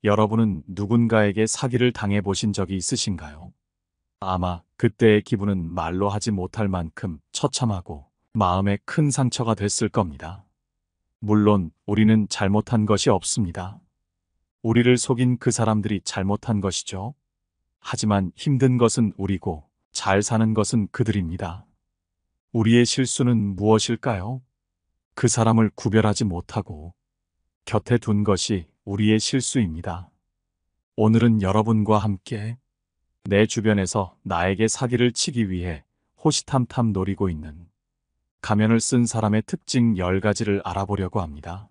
여러분은 누군가에게 사기를 당해 보신 적이 있으신가요? 아마 그때의 기분은 말로 하지 못할 만큼 처참하고 마음에 큰 상처가 됐을 겁니다. 물론 우리는 잘못한 것이 없습니다. 우리를 속인 그 사람들이 잘못한 것이죠. 하지만 힘든 것은 우리고 잘 사는 것은 그들입니다. 우리의 실수는 무엇일까요? 그 사람을 구별하지 못하고 곁에 둔 것이 우리의 실수입니다. 오늘은 여러분과 함께 내 주변에서 나에게 사기를 치기 위해 호시탐탐 노리고 있는 가면을 쓴 사람의 특징 10가지를 알아보려고 합니다.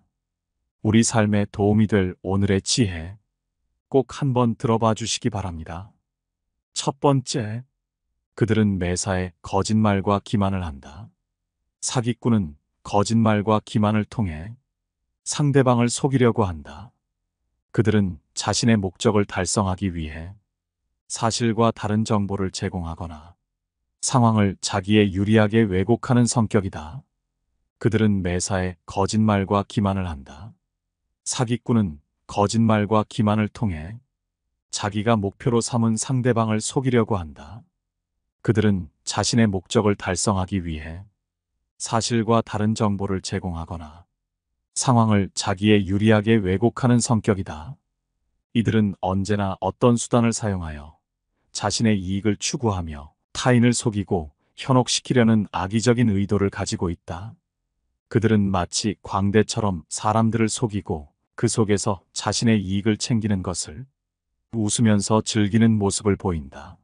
우리 삶에 도움이 될 오늘의 지혜, 꼭 한번 들어봐 주시기 바랍니다. 첫 번째, 그들은 매사에 거짓말과 기만을 한다. 사기꾼은 거짓말과 기만을 통해 상대방을 속이려고 한다. 그들은 자신의 목적을 달성하기 위해 사실과 다른 정보를 제공하거나 상황을 자기에 유리하게 왜곡하는 성격이다. 그들은 매사에 거짓말과 기만을 한다. 사기꾼은 거짓말과 기만을 통해 자기가 목표로 삼은 상대방을 속이려고 한다. 그들은 자신의 목적을 달성하기 위해 사실과 다른 정보를 제공하거나 상황을 자기에 유리하게 왜곡하는 성격이다. 이들은 언제나 어떤 수단을 사용하여 자신의 이익을 추구하며 타인을 속이고 현혹시키려는 악의적인 의도를 가지고 있다. 그들은 마치 광대처럼 사람들을 속이고 그 속에서 자신의 이익을 챙기는 것을 웃으면서 즐기는 모습을 보인다.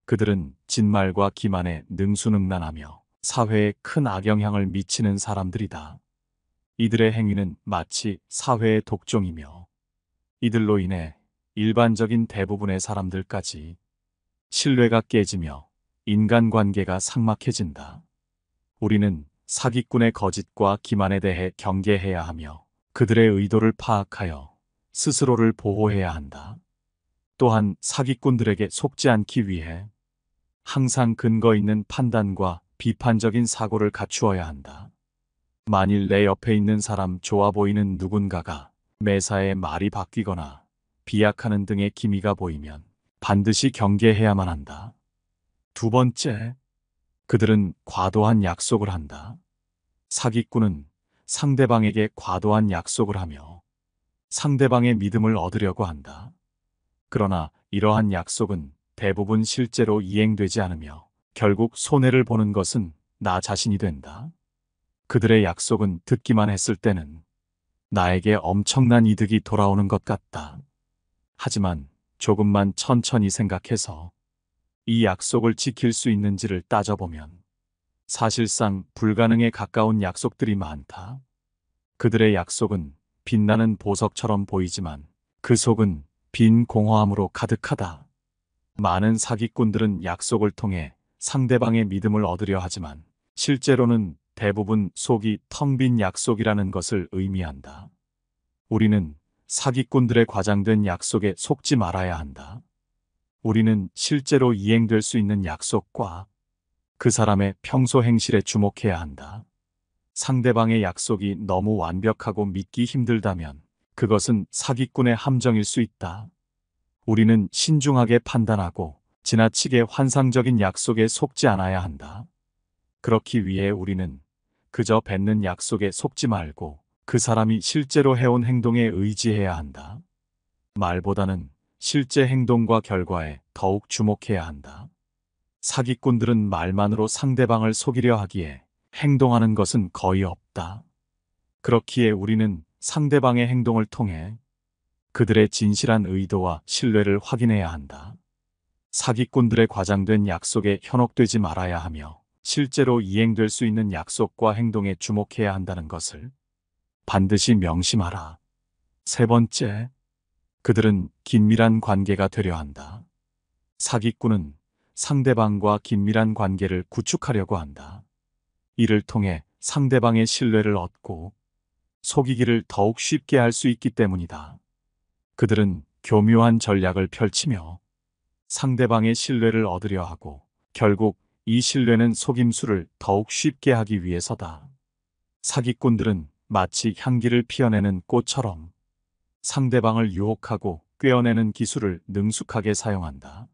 그들은 진말과 기만에 능수능란하며 사회에 큰 악영향을 미치는 사람들이다. 이들의 행위는 마치 사회의 독종이며 이들로 인해 일반적인 대부분의 사람들까지 신뢰가 깨지며 인간관계가 삭막해진다. 우리는 사기꾼의 거짓과 기만에 대해 경계해야 하며 그들의 의도를 파악하여 스스로를 보호해야 한다. 또한 사기꾼들에게 속지 않기 위해 항상 근거 있는 판단과 비판적인 사고를 갖추어야 한다. 만일 내 옆에 있는 사람 좋아 보이는 누군가가 매사에 말이 바뀌거나 비약하는 등의 기미가 보이면 반드시 경계해야만 한다. 두 번째, 그들은 과도한 약속을 한다. 사기꾼은 상대방에게 과도한 약속을 하며 상대방의 믿음을 얻으려고 한다. 그러나 이러한 약속은 대부분 실제로 이행되지 않으며 결국 손해를 보는 것은 나 자신이 된다. 그들의 약속은 듣기만 했을 때는 나에게 엄청난 이득이 돌아오는 것 같다. 하지만 조금만 천천히 생각해서 이 약속을 지킬 수 있는지를 따져보면 사실상 불가능에 가까운 약속들이 많다. 그들의 약속은 빛나는 보석처럼 보이지만 그 속은 빈 공허함으로 가득하다. 많은 사기꾼들은 약속을 통해 상대방의 믿음을 얻으려 하지만 실제로는 대부분 속이 텅 빈 약속이라는 것을 의미한다. 우리는 사기꾼들의 과장된 약속에 속지 말아야 한다. 우리는 실제로 이행될 수 있는 약속과 그 사람의 평소 행실에 주목해야 한다. 상대방의 약속이 너무 완벽하고 믿기 힘들다면 그것은 사기꾼의 함정일 수 있다. 우리는 신중하게 판단하고 지나치게 환상적인 약속에 속지 않아야 한다. 그렇기 위해 우리는 그저 뱉는 약속에 속지 말고 그 사람이 실제로 해온 행동에 의지해야 한다. 말보다는 실제 행동과 결과에 더욱 주목해야 한다. 사기꾼들은 말만으로 상대방을 속이려 하기에 행동하는 것은 거의 없다. 그렇기에 우리는 상대방의 행동을 통해 그들의 진실한 의도와 신뢰를 확인해야 한다. 사기꾼들의 과장된 약속에 현혹되지 말아야 하며 실제로 이행될 수 있는 약속과 행동에 주목해야 한다는 것을 반드시 명심하라. 세 번째, 그들은 긴밀한 관계가 되려 한다. 사기꾼은 상대방과 긴밀한 관계를 구축하려고 한다. 이를 통해 상대방의 신뢰를 얻고 속이기를 더욱 쉽게 할 수 있기 때문이다. 그들은 교묘한 전략을 펼치며 상대방의 신뢰를 얻으려 하고 결국 이 신뢰는 속임수를 더욱 쉽게 하기 위해서다. 사기꾼들은 마치 향기를 피어내는 꽃처럼 상대방을 유혹하고 꿰어내는 기술을 능숙하게 사용한다.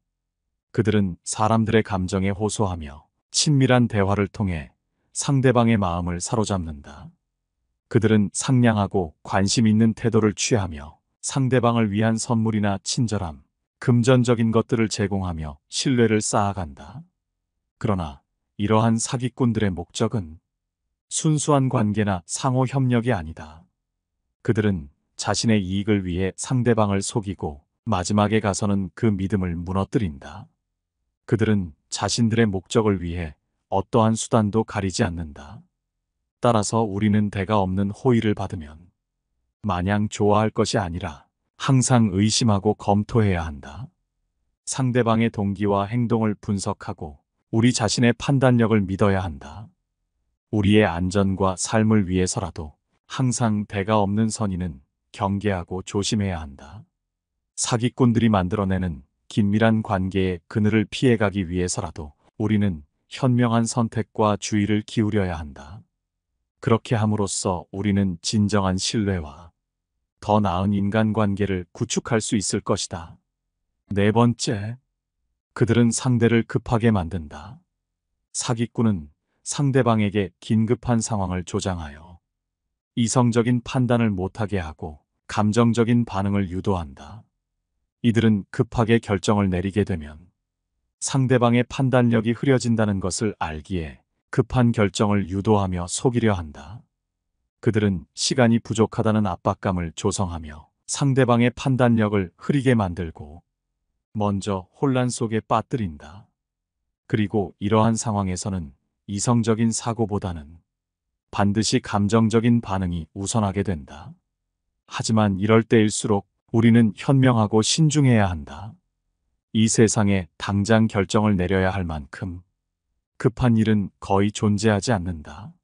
그들은 사람들의 감정에 호소하며 친밀한 대화를 통해 상대방의 마음을 사로잡는다. 그들은 상냥하고 관심 있는 태도를 취하며 상대방을 위한 선물이나 친절함, 금전적인 것들을 제공하며 신뢰를 쌓아간다. 그러나 이러한 사기꾼들의 목적은 순수한 관계나 상호 협력이 아니다. 그들은 자신의 이익을 위해 상대방을 속이고 마지막에 가서는 그 믿음을 무너뜨린다. 그들은 자신들의 목적을 위해 어떠한 수단도 가리지 않는다. 따라서 우리는 대가 없는 호의를 받으면 마냥 좋아할 것이 아니라 항상 의심하고 검토해야 한다. 상대방의 동기와 행동을 분석하고 우리 자신의 판단력을 믿어야 한다. 우리의 안전과 삶을 위해서라도 항상 대가 없는 선의는 경계하고 조심해야 한다. 사기꾼들이 만들어내는 긴밀한 관계의 그늘을 피해가기 위해서라도 우리는 현명한 선택과 주의를 기울여야 한다. 그렇게 함으로써 우리는 진정한 신뢰와 더 나은 인간관계를 구축할 수 있을 것이다. 네 번째, 그들은 상대를 급하게 만든다. 사기꾼은 상대방에게 긴급한 상황을 조장하여 이성적인 판단을 못하게 하고 감정적인 반응을 유도한다. 이들은 급하게 결정을 내리게 되면 상대방의 판단력이 흐려진다는 것을 알기에 급한 결정을 유도하며 속이려 한다. 그들은 시간이 부족하다는 압박감을 조성하며 상대방의 판단력을 흐리게 만들고 먼저 혼란 속에 빠뜨린다. 그리고 이러한 상황에서는 이성적인 사고보다는 반드시 감정적인 반응이 우선하게 된다. 하지만 이럴 때일수록 우리는 현명하고 신중해야 한다. 이 세상에 당장 결정을 내려야 할 만큼 급한 일은 거의 존재하지 않는다.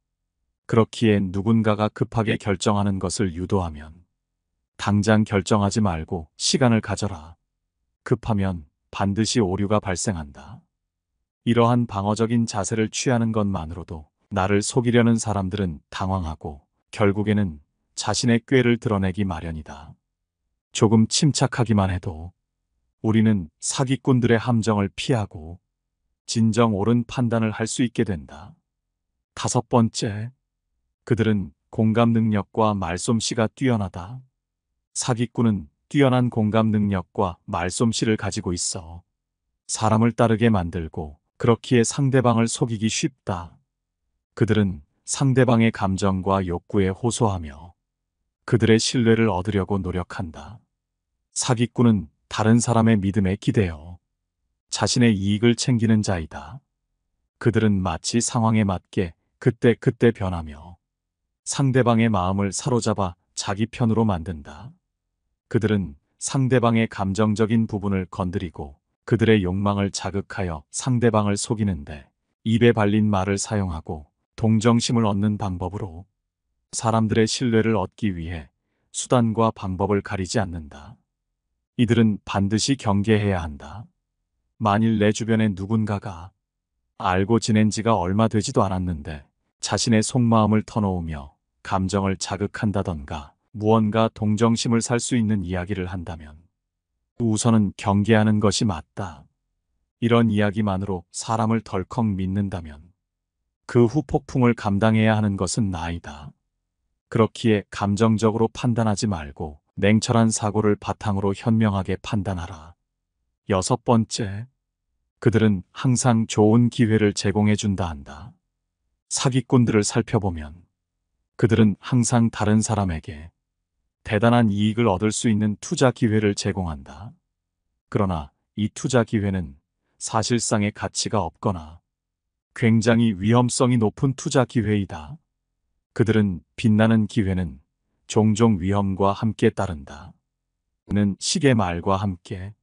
그렇기에 누군가가 급하게 결정하는 것을 유도하면 당장 결정하지 말고 시간을 가져라. 급하면 반드시 오류가 발생한다. 이러한 방어적인 자세를 취하는 것만으로도 나를 속이려는 사람들은 당황하고 결국에는 자신의 꾀를 드러내기 마련이다. 조금 침착하기만 해도 우리는 사기꾼들의 함정을 피하고 진정 옳은 판단을 할 수 있게 된다. 다섯 번째, 그들은 공감 능력과 말솜씨가 뛰어나다. 사기꾼은 뛰어난 공감 능력과 말솜씨를 가지고 있어 사람을 따르게 만들고 그렇기에 상대방을 속이기 쉽다. 그들은 상대방의 감정과 욕구에 호소하며 그들의 신뢰를 얻으려고 노력한다. 사기꾼은 다른 사람의 믿음에 기대어 자신의 이익을 챙기는 자이다. 그들은 마치 상황에 맞게 그때그때 변하며 상대방의 마음을 사로잡아 자기 편으로 만든다. 그들은 상대방의 감정적인 부분을 건드리고 그들의 욕망을 자극하여 상대방을 속이는데 입에 발린 말을 사용하고 동정심을 얻는 방법으로 사람들의 신뢰를 얻기 위해 수단과 방법을 가리지 않는다. 이들은 반드시 경계해야 한다. 만일 내 주변에 누군가가 알고 지낸 지가 얼마 되지도 않았는데 자신의 속마음을 터놓으며 감정을 자극한다던가 무언가 동정심을 살 수 있는 이야기를 한다면 우선은 경계하는 것이 맞다. 이런 이야기만으로 사람을 덜컥 믿는다면 그 후 폭풍을 감당해야 하는 것은 나이다. 그렇기에 감정적으로 판단하지 말고 냉철한 사고를 바탕으로 현명하게 판단하라. 여섯 번째, 그들은 항상 좋은 기회를 제공해 준다 한다. 사기꾼들을 살펴보면 그들은 항상 다른 사람에게 대단한 이익을 얻을 수 있는 투자 기회를 제공한다. 그러나 이 투자 기회는 사실상의 가치가 없거나 굉장히 위험성이 높은 투자 기회이다. 그들은 빛나는 기회는 종종 위험과 함께 따른다. 는 시계 말과 함께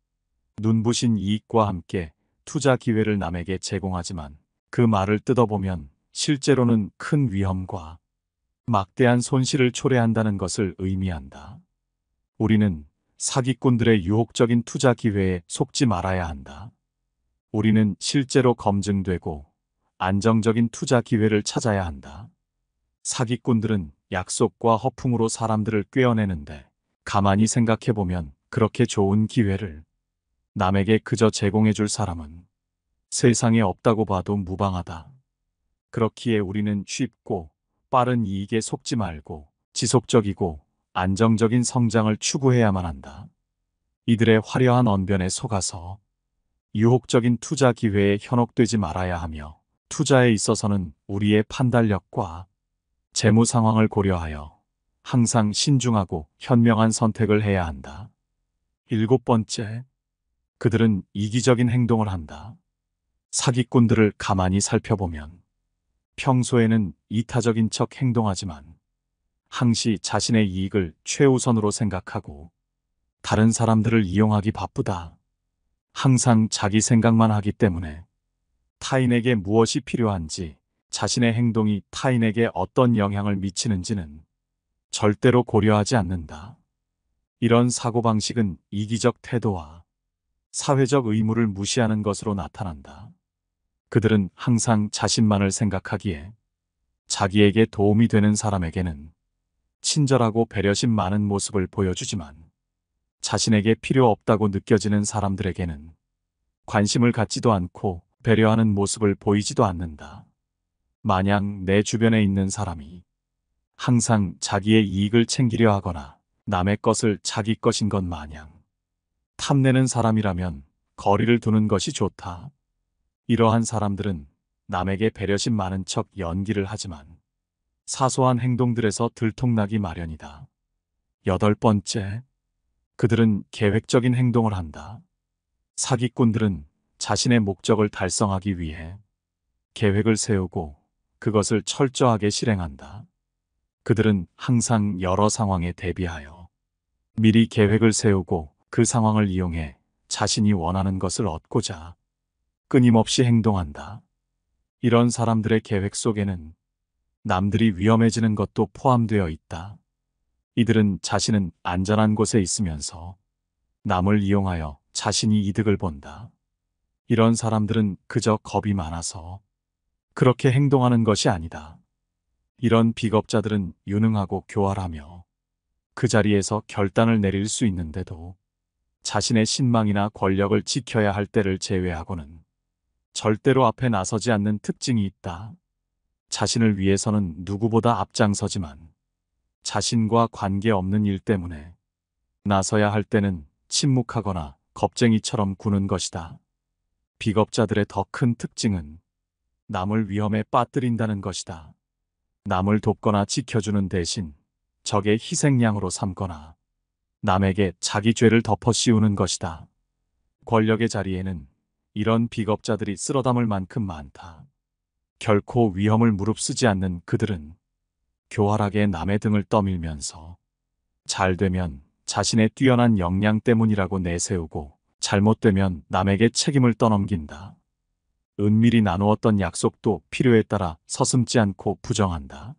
눈부신 이익과 함께 투자 기회를 남에게 제공하지만 그 말을 뜯어보면 실제로는 큰 위험과 막대한 손실을 초래한다는 것을 의미한다. 우리는 사기꾼들의 유혹적인 투자 기회에 속지 말아야 한다. 우리는 실제로 검증되고 안정적인 투자 기회를 찾아야 한다. 사기꾼들은 약속과 허풍으로 사람들을 꿰어내는데 가만히 생각해보면 그렇게 좋은 기회를 남에게 그저 제공해줄 사람은 세상에 없다고 봐도 무방하다. 그렇기에 우리는 쉽고 빠른 이익에 속지 말고 지속적이고 안정적인 성장을 추구해야만 한다. 이들의 화려한 언변에 속아서 유혹적인 투자 기회에 현혹되지 말아야 하며, 투자에 있어서는 우리의 판단력과 재무 상황을 고려하여 항상 신중하고 현명한 선택을 해야 한다. 7번째, 그들은 이기적인 행동을 한다. 사기꾼들을 가만히 살펴보면 평소에는 이타적인 척 행동하지만 항시 자신의 이익을 최우선으로 생각하고 다른 사람들을 이용하기 바쁘다. 항상 자기 생각만 하기 때문에 타인에게 무엇이 필요한지, 자신의 행동이 타인에게 어떤 영향을 미치는지는 절대로 고려하지 않는다. 이런 사고방식은 이기적 태도와 사회적 의무를 무시하는 것으로 나타난다. 그들은 항상 자신만을 생각하기에 자기에게 도움이 되는 사람에게는 친절하고 배려심 많은 모습을 보여주지만, 자신에게 필요 없다고 느껴지는 사람들에게는 관심을 갖지도 않고 배려하는 모습을 보이지도 않는다. 만약 내 주변에 있는 사람이 항상 자기의 이익을 챙기려 하거나 남의 것을 자기 것인 것 마냥 탐내는 사람이라면 거리를 두는 것이 좋다. 이러한 사람들은 남에게 배려심 많은 척 연기를 하지만 사소한 행동들에서 들통나기 마련이다. 8번째, 그들은 계획적인 행동을 한다. 사기꾼들은 자신의 목적을 달성하기 위해 계획을 세우고 그것을 철저하게 실행한다. 그들은 항상 여러 상황에 대비하여 미리 계획을 세우고 그 상황을 이용해 자신이 원하는 것을 얻고자 끊임없이 행동한다. 이런 사람들의 계획 속에는 남들이 위험해지는 것도 포함되어 있다. 이들은 자신은 안전한 곳에 있으면서 남을 이용하여 자신이 이득을 본다. 이런 사람들은 그저 겁이 많아서 그렇게 행동하는 것이 아니다. 이런 비겁자들은 유능하고 교활하며 그 자리에서 결단을 내릴 수 있는데도 자신의 신망이나 권력을 지켜야 할 때를 제외하고는 절대로 앞에 나서지 않는 특징이 있다. 자신을 위해서는 누구보다 앞장서지만 자신과 관계없는 일 때문에 나서야 할 때는 침묵하거나 겁쟁이처럼 구는 것이다. 비겁자들의 더 큰 특징은 남을 위험에 빠뜨린다는 것이다. 남을 돕거나 지켜주는 대신 적의 희생양으로 삼거나 남에게 자기 죄를 덮어 씌우는 것이다. 권력의 자리에는 이런 비겁자들이 쓸어담을 만큼 많다. 결코 위험을 무릅쓰지 않는 그들은 교활하게 남의 등을 떠밀면서 잘되면 자신의 뛰어난 역량 때문이라고 내세우고 잘못되면 남에게 책임을 떠넘긴다. 은밀히 나누었던 약속도 필요에 따라 서슴지 않고 부정한다.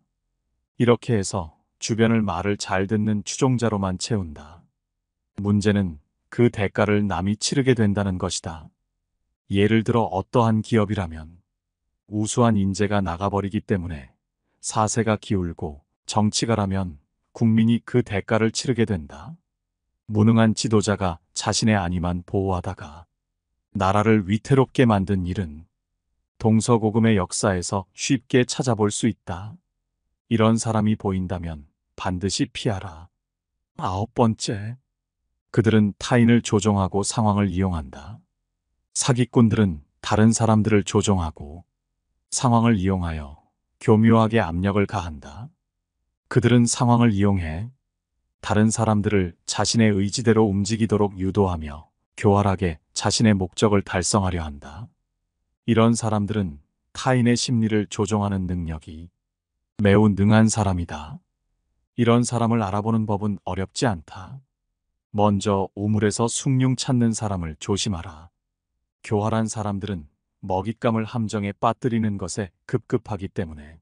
이렇게 해서 주변을 말을 잘 듣는 추종자로만 채운다. 문제는 그 대가를 남이 치르게 된다는 것이다. 예를 들어 어떠한 기업이라면 우수한 인재가 나가버리기 때문에 사세가 기울고, 정치가라면 국민이 그 대가를 치르게 된다. 무능한 지도자가 자신의 안위만 보호하다가 나라를 위태롭게 만든 일은 동서고금의 역사에서 쉽게 찾아볼 수 있다. 이런 사람이 보인다면 반드시 피하라. 9번째, 그들은 타인을 조종하고 상황을 이용한다. 사기꾼들은 다른 사람들을 조종하고 상황을 이용하여 교묘하게 압력을 가한다. 그들은 상황을 이용해 다른 사람들을 자신의 의지대로 움직이도록 유도하며 교활하게 자신의 목적을 달성하려 한다. 이런 사람들은 타인의 심리를 조종하는 능력이 매우 능한 사람이다. 이런 사람을 알아보는 법은 어렵지 않다. 먼저 우물에서 숭늉 찾는 사람을 조심하라. 교활한 사람들은 먹잇감을 함정에 빠뜨리는 것에 급급하기 때문에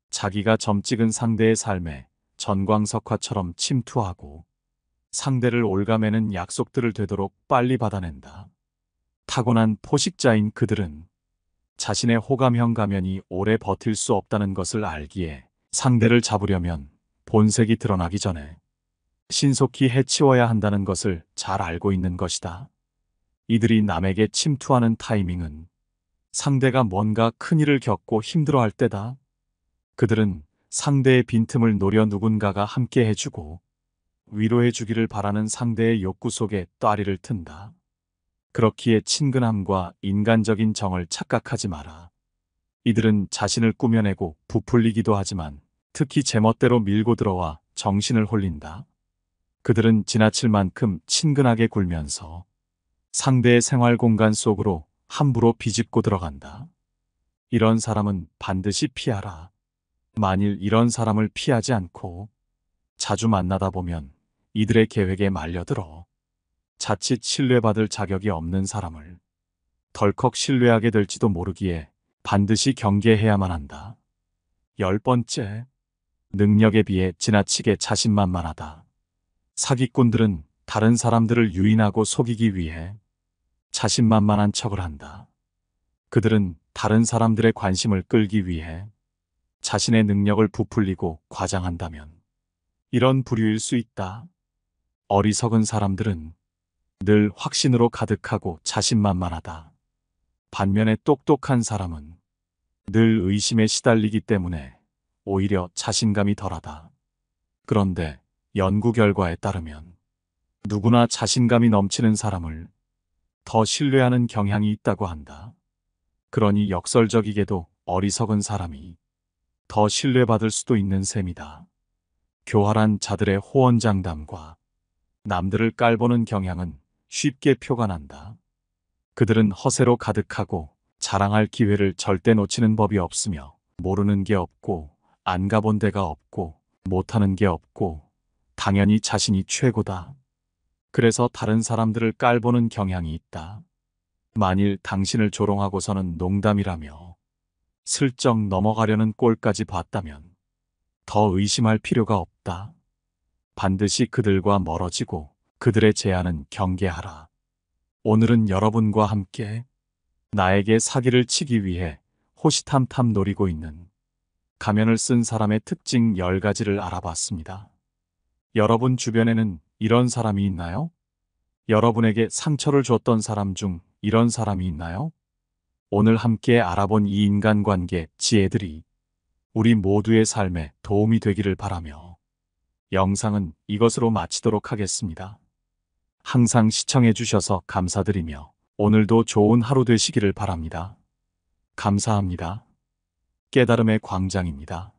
자기가 점 찍은 상대의 삶에 전광석화처럼 침투하고 상대를 올가매는 약속들을 되도록 빨리 받아낸다. 타고난 포식자인 그들은 자신의 호감형 가면이 오래 버틸 수 없다는 것을 알기에 상대를 잡으려면 본색이 드러나기 전에 신속히 해치워야 한다는 것을 잘 알고 있는 것이다. 이들이 남에게 침투하는 타이밍은 상대가 뭔가 큰일을 겪고 힘들어할 때다. 그들은 상대의 빈틈을 노려 누군가가 함께 해주고 위로해 주기를 바라는 상대의 욕구 속에 따리를 튼다. 그렇기에 친근함과 인간적인 정을 착각하지 마라. 이들은 자신을 꾸며내고 부풀리기도 하지만 특히 제멋대로 밀고 들어와 정신을 홀린다. 그들은 지나칠 만큼 친근하게 굴면서 상대의 생활 공간 속으로 함부로 비집고 들어간다. 이런 사람은 반드시 피하라. 만일 이런 사람을 피하지 않고 자주 만나다 보면 이들의 계획에 말려들어 자칫 신뢰받을 자격이 없는 사람을 덜컥 신뢰하게 될지도 모르기에 반드시 경계해야만 한다. 10번째, 능력에 비해 지나치게 자신만만하다. 사기꾼들은 다른 사람들을 유인하고 속이기 위해 자신만만한 척을 한다. 그들은 다른 사람들의 관심을 끌기 위해 자신의 능력을 부풀리고 과장한다면 이런 부류일 수 있다. 어리석은 사람들은 늘 확신으로 가득하고 자신만만하다. 반면에 똑똑한 사람은 늘 의심에 시달리기 때문에 오히려 자신감이 덜하다. 그런데 연구 결과에 따르면 누구나 자신감이 넘치는 사람을 더 신뢰하는 경향이 있다고 한다. 그러니 역설적이게도 어리석은 사람이 더 신뢰받을 수도 있는 셈이다. 교활한 자들의 호언장담과 남들을 깔보는 경향은 쉽게 표가 난다. 그들은 허세로 가득하고 자랑할 기회를 절대 놓치는 법이 없으며 모르는 게 없고 안 가본 데가 없고 못하는 게 없고 당연히 자신이 최고다. 그래서 다른 사람들을 깔보는 경향이 있다. 만일 당신을 조롱하고서는 농담이라며 슬쩍 넘어가려는 꼴까지 봤다면 더 의심할 필요가 없다. 반드시 그들과 멀어지고 그들의 제안은 경계하라. 오늘은 여러분과 함께 나에게 사기를 치기 위해 호시탐탐 노리고 있는 가면을 쓴 사람의 특징 10가지를 알아봤습니다. 여러분 주변에는 이런 사람이 있나요? 여러분에게 상처를 줬던 사람 중 이런 사람이 있나요? 오늘 함께 알아본 이 인간관계 지혜들이 우리 모두의 삶에 도움이 되기를 바라며 영상은 이것으로 마치도록 하겠습니다. 항상 시청해 주셔서 감사드리며 오늘도 좋은 하루 되시기를 바랍니다. 감사합니다. 깨달음의 광장입니다.